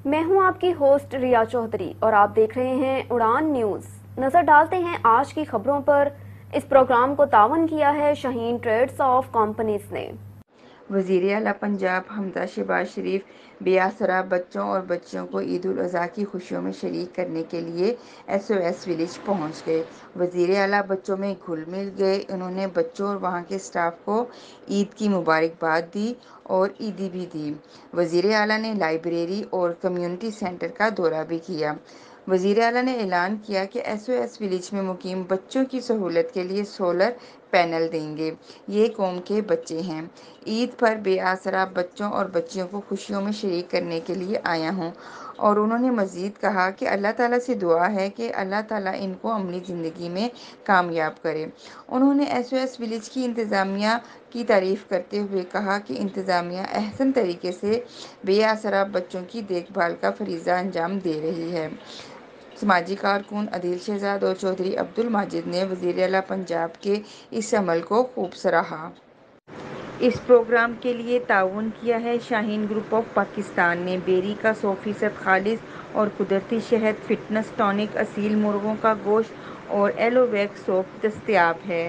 मैं हूं आपकी होस्ट रिया चौधरी और आप देख रहे हैं उड़ान न्यूज। नजर डालते हैं आज की खबरों पर। इस प्रोग्राम को तावन किया है शाहीन ट्रेड्स ऑफ कंपनीज ने। वज़ीर आला पंजाब हमजा शहबाज शरीफ बेआसरा बच्चों और बच्चियों को ईद उल अज़हा की खुशियों में शरीक करने के लिए SOS विलेज पहुंच गए। वज़ीर आला बच्चों में घुल मिल गए। उन्होंने बच्चों और वहां के स्टाफ को ईद की मुबारकबाद दी और ईदी भी दी। वज़ीर आला ने लाइब्रेरी और कम्युनिटी सेंटर का दौरा भी किया। वज़ीर आला ने ऐलान किया कि SOS विलेज में मुकीम बच्चों की सहूलत के लिए सोलर पैनल देंगे। ये कौम के बच्चे हैं। ईद पर बेआसरा बच्चों और बच्चियों को खुशियों में शरीक करने के लिए आया हूँ। और उन्होंने मज़ीद कहा कि अल्लाह ताला से दुआ है कि अल्लाह ताला इनको अमली ज़िंदगी में कामयाब करे। उन्होंने SOS विलेज की इंतज़ामिया की तारीफ़ करते हुए कहा कि इंतज़ामिया अहसन तरीके से बेआसरा बच्चों की देखभाल का फरीज़ा अंजाम दे रही है। समाजी कारकुन अदील शहजाद और चौधरी अब्दुल माजिद ने वज़ीर आला पंजाब के इस अमल को खूब सराहा। इस प्रोग्राम के लिए ताउन किया है शाहीन ग्रुप ऑफ पाकिस्तान ने। बेरी का 100% खालिस और कुदरती शहद, फिटनेस टॉनिक, असील मुर्गों का गोश्त और एलोवेक्स सोप दस्तयाब है।